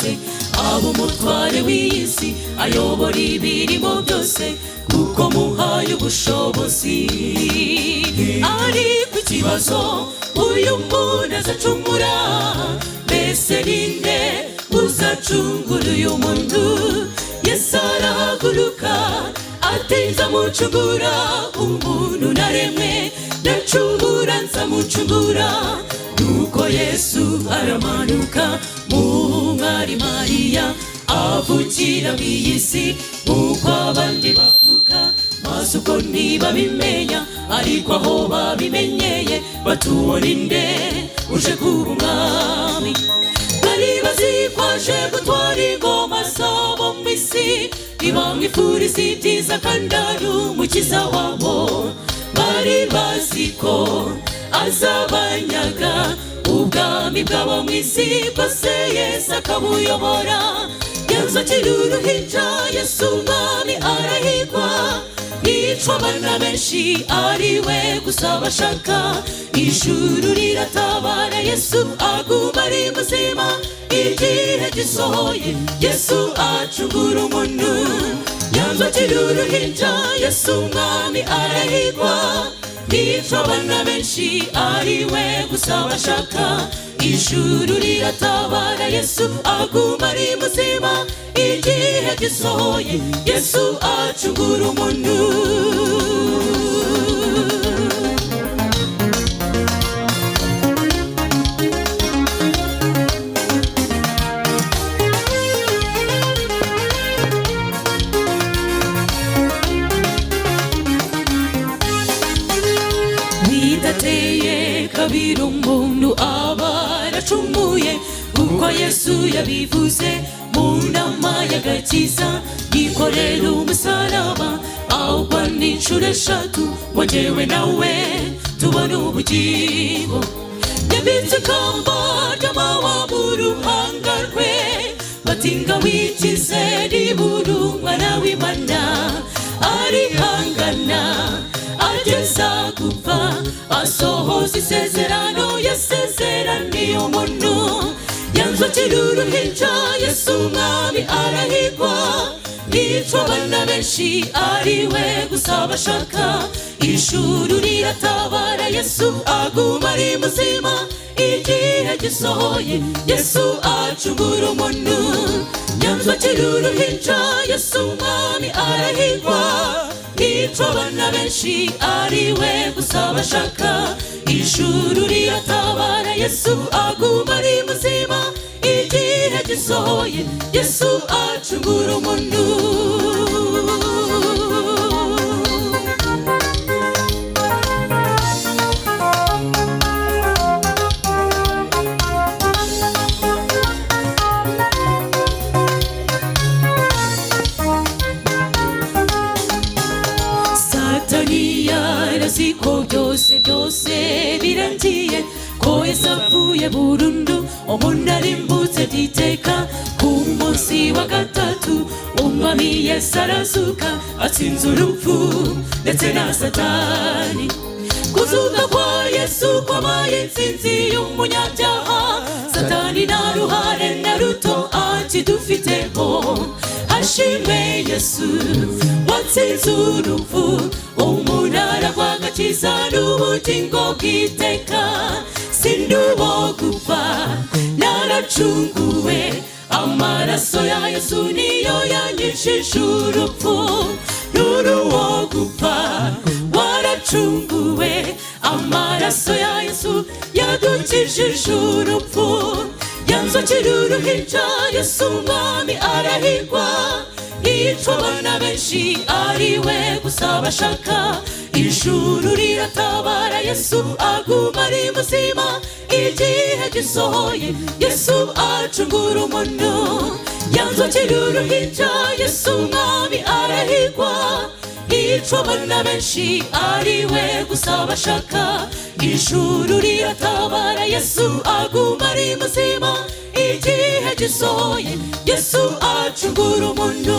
byose abo umutware w'isi ayobora ibirimo byose kuko muhaye ubushobozi ariko ikibazo uyu muntu azacungura mbese ninde uzacungura uyu muntu Yesu arahaguruka ati nzamucungura umuntu naremwe ndacungura nzamucungura nuko Yesu aramanuka mu mwari Mariya avukira mw'iyi si uko abandi bavuka maze ubwo ntibabimenya ariko aho babimenyeye batubona inde uje kuba umwami bari bazikwaje gutwara ingoma zabo mu isi ntibamwifuriza ibyiza kandi ari umukiza wabo bari bazi ko azabanyaga ubwami bwabo mu isi bwose Yesu akabuyobora yanze akiri uruhinja Yesu umwami arahigwa yicwa abana benshi ari we gusa bashaka ijuru riratabara Yesu aguma ari muzima igihe gisohoye Yesu acungura umuntu yanze akiri uruhinja Yesu umwami arahigwa yicwa abana benshi ari we gusa bashaka ijuru riratabara Yesu aguma ari muzima igihe gisohoye Yesu acungura umuntu bidateye kabiri umuntu aba yaracumuye kuko Yesu yabivuze mu nama y'agakiza yikorera umusaraba ahubwo n'inshuro eshatu ngo njyewe nawe tubone ubugingo yabitse ikamba ry'amahwa mu ruhanga rwe batinga wikize ribura umwana w'Imana arihangana ageza gupfa asohoza isezerano yasezeraniye umuntu yanze akiri uruhinja Yesu umwami arahigwa yicwa abana benshi ari we gusa bashaka ijuru riratabara Yesu aguma ari muzima igihe gisohoye Yesu acungura umuntu yanze akiri uruhinja Yesu umwami arahigwa yicwa abana benshi ari we gusa bashaka ijuru riratabara Yesu aguma ari muzima igihe gisohoye Yesu acungura umuntu ko byose birangiye ko Yesu apfuye burundu umuntu arimbutse diteka ku munsi wa gatatu umwami Yesu arazuka atsinze urupfu ndetse na Satani kuzuka kwa Yesu kwabaye intsinzi y'umunyabyaha Satani nta ruhare na ruto akidufiteho hashimwe Yesu watsinze urupfu umuntu aragwa agakiza n'ubugingo bw'iteka sinduwo gupfa naracunguwe amaraso ya Yesu niyo yanyishije urupfu n'uruwo gupfa waracunguwe amaraso ya Yesu yadukijije urupfu yanze akiri uruhinja Yesu umwami arahigwa yicwa abana benshi ari we gusa bashaka ijuru riratabara Yesu aguma ari muzima igihe gisohoye Yesu acungura umuntu yanze akiri uruhinja Yesu umwami arahigwa yicwa abana benshi ari we gusa bashaka ijuru riratabara Yesu aguma ari muzima igihe gisohoye Yesu acungura umuntu